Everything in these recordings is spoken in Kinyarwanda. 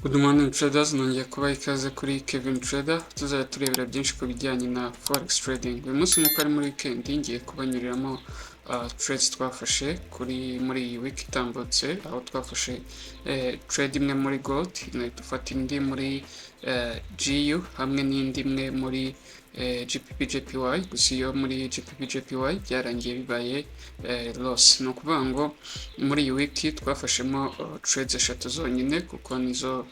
Good morning traders, nongeye kubaha ikaze kuri Kevin Trader, tuzajya turebera byinshi ku bijyanye na forex trading. Uyu munsi nk'uko ari muri weekend ngiye kubanyuriramo trades twafashe muri iyi week itambutse, aho twafashe trade imwe muri gold, dufata indi muri GU hamwe n'indi imwe muri GBP JPY, gusa iyo muri GBP JPY byarangiye bibaye loss. Ni ukuvuga ngo muri iyi week twafashemo trades eshatu zonyine kuko nizo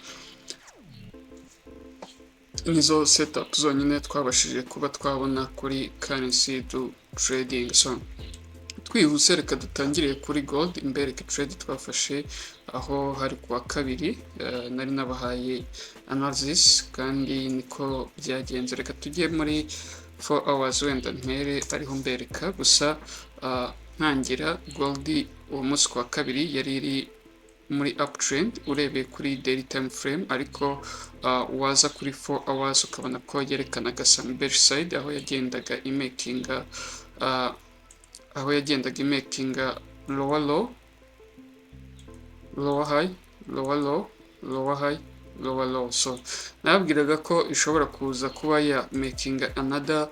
setup zonyine twabashije kuba twabona kuri currency do trading. So twihuse reka dutangiriye kuri gold, imbereke trade twafashe aho hari kuwa kabiri, nari nabahaye analysis kandi niko byagenze. Reka tujye muri 4 hours wenda mpere ariho mbereka, gusa ntangira gold uwo munsi kuwa kabiri yari iri muri uptrend urebeye kuri daily time frame, ariko waza kuri 4 hours ukabona ko yerekanaga some bearish side, aho yagendaga imakinga lower low, lower high, lower low, lower high, lower low. So nababwiraga ko ishobora kuza kuba ya making another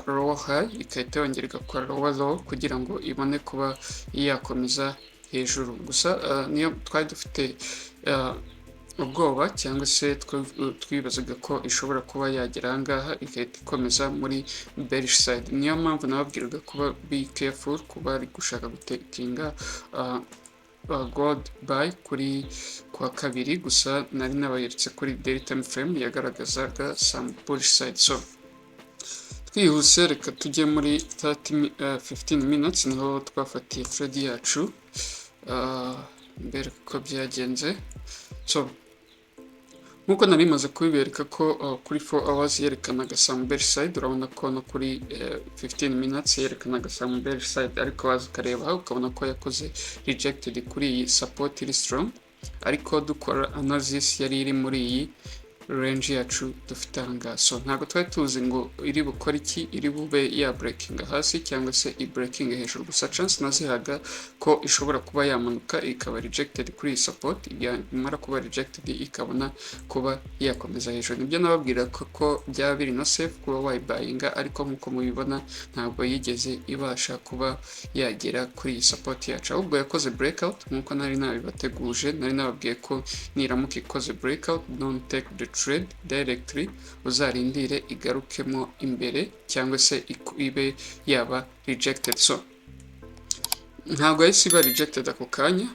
lower high ikahita yongera igakora lower low kugira ngo ibone kuba yakomeza hejuru. Gusa niyo twari dufite ubwoba cyangwa se twibazaga ko ishobora kuba yagera ahangaha igahita ikomeza muri bearish side. Niyo mpamvu nababwiraga kuba be careful kuba ari gushaka gutekinga gold buy kuri kwa kabiri, gusa nari nabayeretse kuri daily time frame yagaragazaga some bullish side. So twihuse reka tujye muri 15 minutes niho twafatiye trade yacu mbere ko byagenze. So nkuko nari maze kubibereka ko kuri 4 hours yerekanaga some bearish side, urabona ko no kuri 15 minutes yerekanaga some bearish side, ariko waza ukareba ukabona ko yakoze rejected kuri iyi support iri strong, ariko dukora analysis yari iri muri iyi range yacu dufite ahangaha. So ntabwo twari tuzi ngo iri bukora iki, iri bube ya breaking hasi cyangwa se i breaking hejuru, gusa chance nazihaga ko ishobora kuba yamanuka ikaba rejected kuri iyi support, yamara kuba rejected ikabona kuba yakomeza hejuru. Nibyo nababwira ko byaba biri no safe kuba wayibuyinga, ariko nkuko mubibona ntabwo yigeze ibasha kuba yagera kuri iyi support yacu, ahubwo yakoze breakout nkuko nari nabibateguje. Nari nababwiye ko niramuka ikoze breakout, don't take the trade directly, uzarindire igarukemo imbere cyangwa se ibe yaba rejected. So ntabwo yahise iba rejected ako kanya.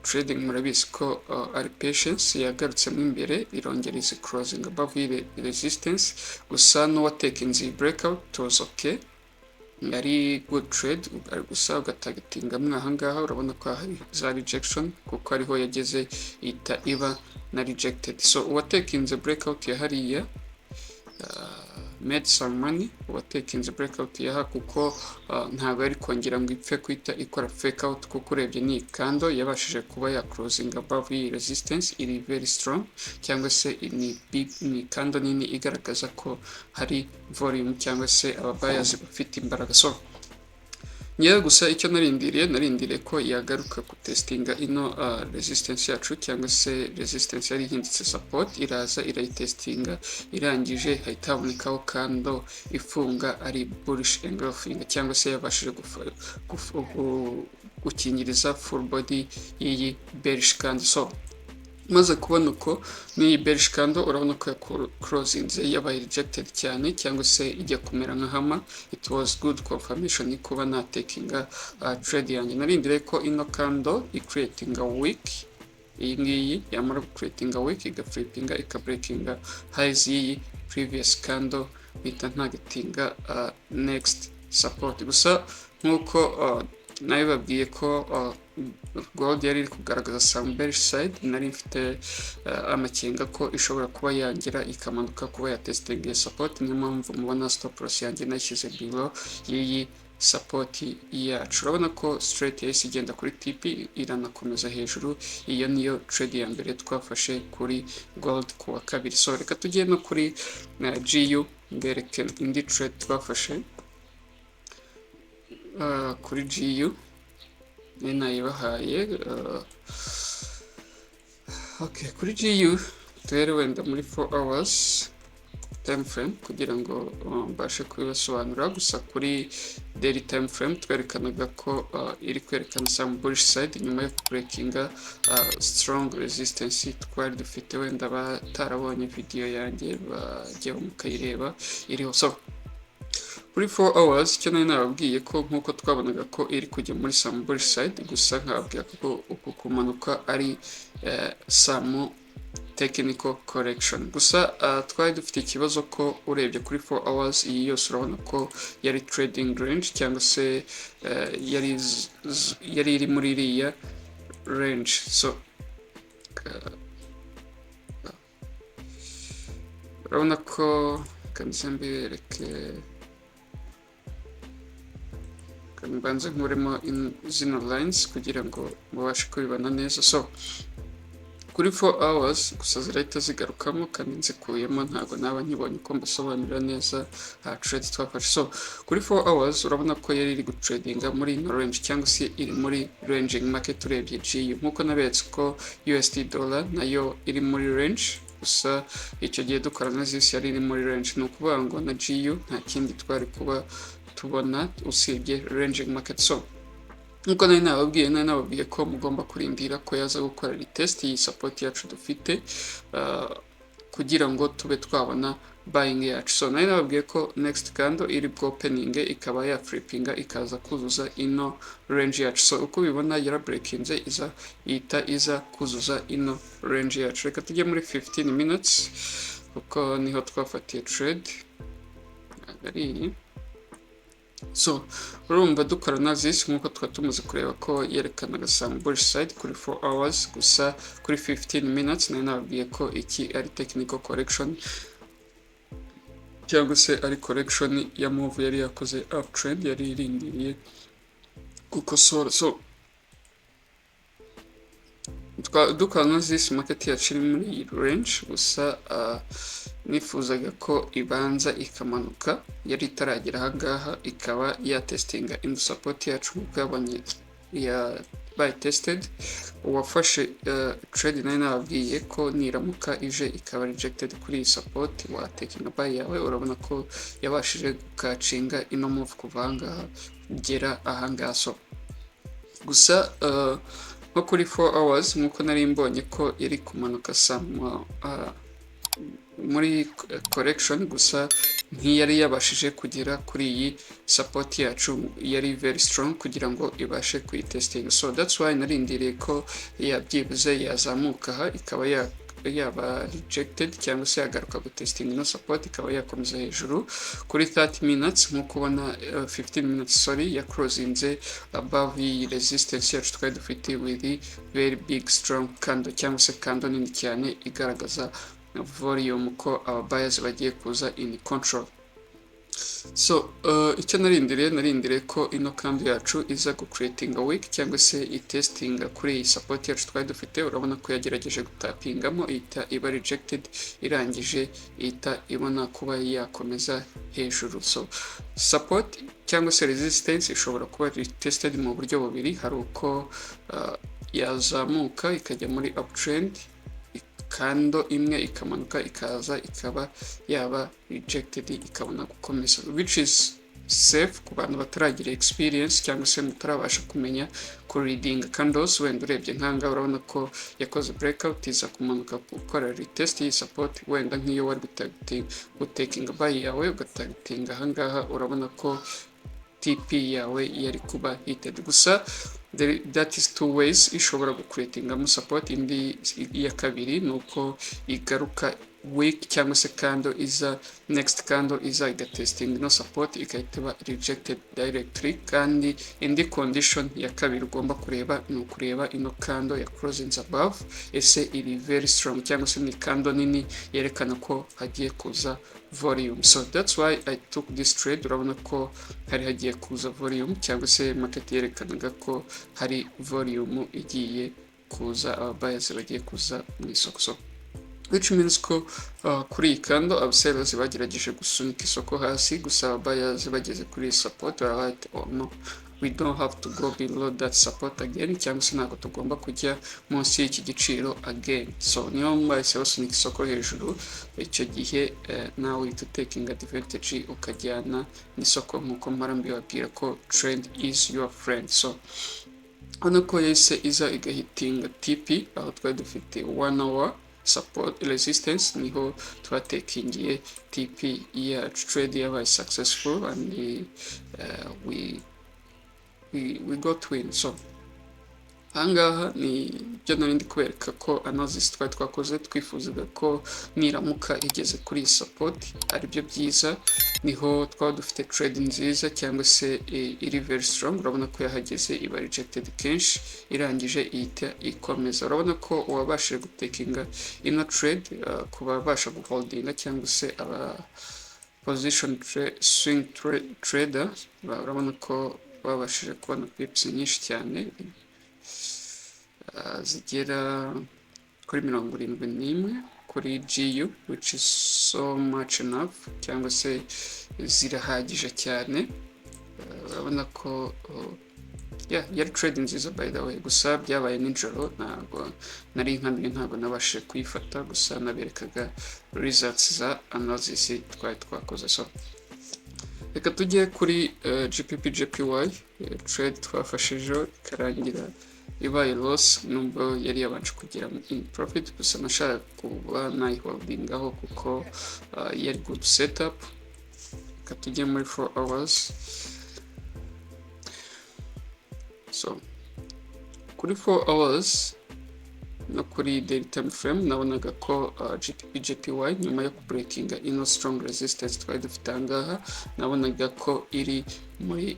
Trading murabizi ko ari patience, yagarutsemo imbere irongera izi closing above resistance, gusa n'uwatekinze iyi breakout was okay, yari good trade, gusa ugatagatingamo ahangaha urabona ko hari za rejection kuko ariho yageze ihita iba na rejected. So uwatekinze breakout ya hariya made some money, uwatekinze breakout yaha kuko ntabwo ari kongera ngo ipfe kwita ikora fake out, kuko urebye ni kando yabashije kuba ya closing above iyi resistance iri very strong, cyangwa se ni kando nini igaragaza ko hari volume cyangwa se aba buyers bafite imbaraga. So nyewe gusa icyo narindiriye ko yagaruka gutestinga ino resistance yacu, cyangwa se resistance yari ihindutse support, iraza irayitestinga, irangije hahita habonekaho kando ifunga ari bullish engulfing, cyangwa se yabashije gukingiriza full body y'iyi bearish candle. So maze kubona uko n'iyi bearish candle urabona ko closinze yabaye rejected cyane, cyangwa se ijya kumera nka hama. It was good confirmation kuba natekinga trade yanjye. Narindire ko ino candle i-creating a week, iyi ngiyi yamara creating a week igaflippinga ikabreakinga highs y'iyi previous candle, bita ntagatinga next support. Gusa nkuko nabibabwiye ko gold yari iri kugaragaza some bearish side, nari mfite amakenga ko ishobora kuba yagera ikamanuka kuba yatestinga support. Niyo mpamvu mubona stop loss yanjye nashyize below y'iyi support yacu. Urabona ko straight yahise igenda kuri TP iranakomeza hejuru. Iyo niyo trade ya mbere twafashe kuri gold kuwa kabiri. So reka tujye no kuri GU mbereke indi trade twafashe kuri GU nayibahaye Okay, kuri GU duhere wenda muri 4 hours time frame kugira ngo mbashe kubibasobanura. Gusa kuri daily time frame twerekanaga ko iri kwerekana some bullish side nyuma yo breakinga strong resistance twari dufite. Wenda batarabonye video yanjye bajya mukayireba iriho. So kuri 4 hours icyo nari nababwiye ko nkuko twabonaga ko iri kujya muri some bullish side, gusa nkababwira ko uku kumanuka ari some technical correction. Gusa twari dufite ikibazo ko urebye kuri 4 hours iyi yose urabona ko yari trading range cyangwa se yari iri muri iriya range. So urabona ko kanzembereke mbanze nkuremo zino lines kugira ngo mubashe kubibona neza. So kuri 4 hours gusa zirahita zigarukamo kandi nzikuyemo, ntabwo naba nkibonye uko mbasobanurira neza trade twafashe. So kuri 4 hours urabona ko yari iri gutradinga muri ino range cyangwa se iri muri ranging market. Urebye GU nkuko naberetse ko USD dollar nayo iri muri range, gusa icyo gihe dukora na zisi yari iri muri range. Ni ukuvuga ngo na GU nta kindi twari kuba tubona usibye ranging market. So nkuko nari nababwiye ko mugomba kurindira ko yaza gukora retest iyi support yacu dufite kugira ngo tube twabona buying yacu. So nari nababwiye ko next candle iri opening ikaba ya flippinga ikaza kuzuza ino range yacu. So uko bibona yara breakinze iza kuzuza ino range yacu. Reka tujye muri 15 minutes kuko niho twafatiye trade ari. So urumva dukora na zisi nkuko twatumaze kureba ko yerekanaga some bullish side kuri 4 hours, gusa kuri 15 minutes nari nababwiye ko iki ari technical correction cyangwa se ari correction ya move yari yakoze uptrend yari irindiriye gukosora. So dukora na zisi market yacu iri muri iyi range, gusa nifuzaga ko ibanza ikamanuka yari itaragera ahangaha ikaba yatestinga indi support yacu nk'uko yabonye ya buy tested. Uwafashe trade nari nababwiye ko niramuka ije ikaba rejected kuri iyi support watekinga buy yawe. Urabona ko yabashije gukacinga ino move kuva ahangaha kugera ahangaha. So gusa nko kuri 4 hours nkuko nari mbonye ko iri kumanuka muri correction, gusa ntiyari yabashije kugera kuri iyi support yacu yari very strong kugira ngo ibashe kuyitestinga. So that's why narindiriye ko yabyibuze yazamuka aha ikaba yaba rejected cyangwa se yagaruka gutestinga ino support ikaba yakomeza hejuru kuri 30 minutes. nkuko ubona 15 minutes ya closinze above iyi resistance yacu twari dufite with very big strong candle cyangwa se candle nini cyane igaragaza volume ko aba buyers bagiye kuza in control. So icyo narindiriye ko ino candle yacu iza creating a week cyangwa se itestinga kuri iyi support yacu twari dufite. Urabona ko yagerageje gutapingamo ihita iba rejected, irangije ihita ibona kuba yakomeza hejuru. So support cyangwa se resistance ishobora kuba retested mu buryo bubiri. Hari uko yazamuka ikajya muri uptrend kando imwe ikamanuka ikaza ikaba yaba rejected ikabona gukomeza, which is safe ku bantu bataragira experience cyangwa se mutarabasha kumenya ku reading candles. Wenda urebye nkanga urabona ko yakoze breakout iza kumanuka gukora retest iyi support. Wenda nk'iyo wari gutakinga buy yawe ugatakinga ahangaha urabona ko TP yawe yari kuba hited. Gusa that is two ways ishobora gucreatingamo support. Indi ya kabiri nuko igaruka week cyangwa se candle iza next candle iza igatesting no support ikahita rejected directly. Kandi indi condition ya kabiri ugomba kureba ni ukureba ino candle ya closing above ese iri very strong cyangwa se ni candle nini yerekana ko hagiye kuza volume. So that's why I took this trade. Urabona ko hari hagiye kuza volume cyangwa se market yerekanaga ko hari volume igiye kuza, buyers bagiye kuza mu isoko. So which means ko kuri iyi candle abasellers bagerageje gusunika isoko hasi, gusa buyers bageze kuri support barahati no we don't have to go below that support again, cyangwa se ntabwo tugomba kujya munsi y'iki giciro again. So niyo bahise basunika isoko hejuru, icyo gihe nawe uhita taking advantage ukajyana n'isoko, nk'uko mpora mbibabwira ko trend is your friend. So hano ko yahise iza igahitinga TP, aho twari dufite 1 hour support resistance, niho twatekingiye TP yacu, trade yabaye successful and we got win. So ahangaha ni byo nari ndi kubereka ko analysis twari twakoze, twifuzaga ko niramuka igeze kuri support ari byo byiza, niho twaba dufite trade nziza cyangwa se iri very strong. Urabona ko yahageze iba rejected kenshi, irangije ihita ikomeza. Urabona ko uwabashije gutekinga ino trade ku babasha guholdinga cyangwa se aba position swing trader, urabona ko babashije kubona pips nyinshi cyane, zigera kuri 71 kuri GU, which is so much enough, cyangwa se zirahagije cyane. Urabona ko yari trade nziza by the way, gusa byabaye nijoro, ntabwo nari nkamiye, ntabwo nabashije kuyifata, gusa naberekaga results za analysis twari twakoze. So reka tujye kuri GBP JPY, trade twafashijeho ikarangira ibaye loss, nubwo yari yabanje kugira in profit, gusa nashaka kuba nayiholdingaho kuko yari good setup. Reka tujye muri 4 hours. So kuri 4 hours no kuri daily time frame nabonaga ko GBP JPY nyuma yo breakinga ino strong resistance twari dufite ahangaha, nabonaga ko iri muri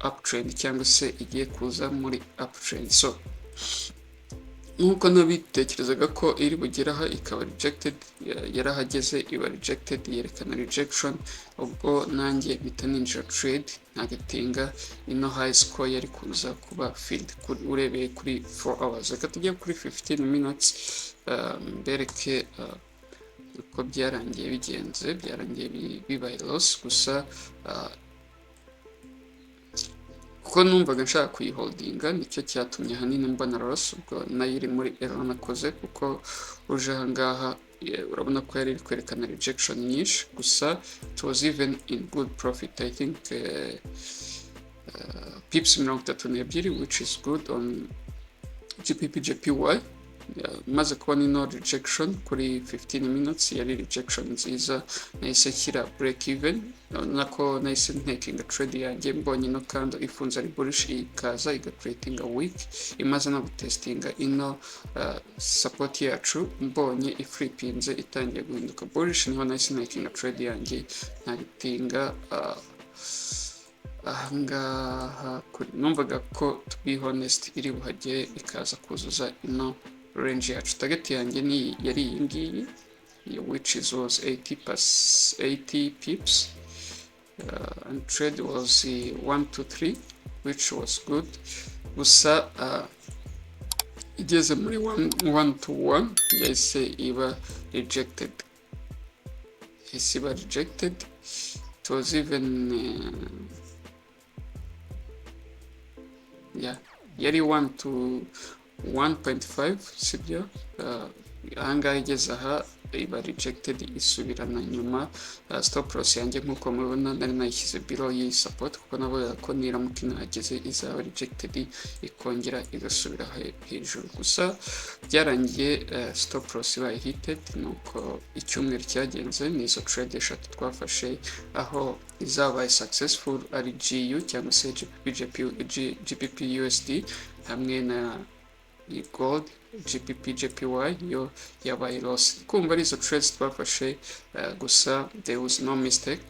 uptrend cyangwa se igiye kuza muri uptrend. So nkuko nabitekerezaga ko iri bugeraha ikaba rejected, yarahageze iba rejected, yerekana rejection, ubwo nanjye mpita ninjira trade nagatinga ino high score yari kuza kuba filled urebeye kuri 4 hours. Reka tujye kuri 15 minutes mbereke uko byarangiye bigenze. Byarangiye bibaye loss, gusa kuko numvaga nshaka kuyiholdinga, nicyo cyatumye ahanini mbona loss, ubwo nayo iri muri error nakoze, kuko uje ahangaha urabona ko yari iri kwerekana rejection nyinshi, gusa it was even in good profit. I think pips 32, which is good on GBP JPY. Maze kubona ino rejection kuri 15 minutes, yari rejection nziza, nahise shyira break even, nako nahise ntakinga trade yanjye, mbonye ino kandi ifunze ari bullish, ikaza igacreatinga week, imaze no gutestinga ino support yacu, mbonye iflipinze itangiye guhinduka bullish, niho nahise ntakinga trade yanjye, ntagitinga ahangaha. Numvaga ko to be honest iri buhagere ikaza kuzuza ino range yacu. Target yanjye ni yari iyi ngiyi, which is was 80 pips, and trade was 1 to 3, which was good. Gusa igeze muri 1 to 1 yahise iba rejected. It was even yari 1 to 1.5, sibyo. Ahangaha igeze aha iba rejected, isubirana nyuma. Stop loss yanjye nkuko mubibona nari nayishyize below iyi support, kuko nabonaga ko niramuka inahageze izaba rejected ikongera igasubira hejuru. Gusa byarangiye stop loss ibaye hited, nuko icyumweru cyagenze n'izo trade eshatu twafashe, aho izabaye successful ari GU cyangwa se GBP USD hamwe na gold GBP JPY yo yabaye loss. Kumva arizo trades twafashe, gusa there was no mistake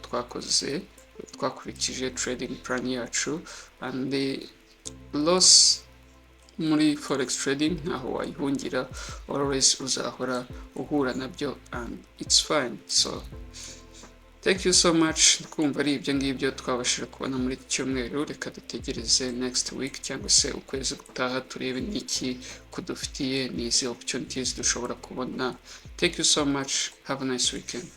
twakurikije trading plan yacu, and the loss muri forex trading ntaho wayihungira, always uzahora uhura nabyo, and it's fine. So thank you so much. Kumva ari ibyo ngibyo twabashije kubona muri iki cyumweru. Reka dutegereze next week cyangwa se ukwezi gutaha, turebe niki kudufitiye, n'izi opportunities dushobora kubona. Thank you so much. Have a nice weekend.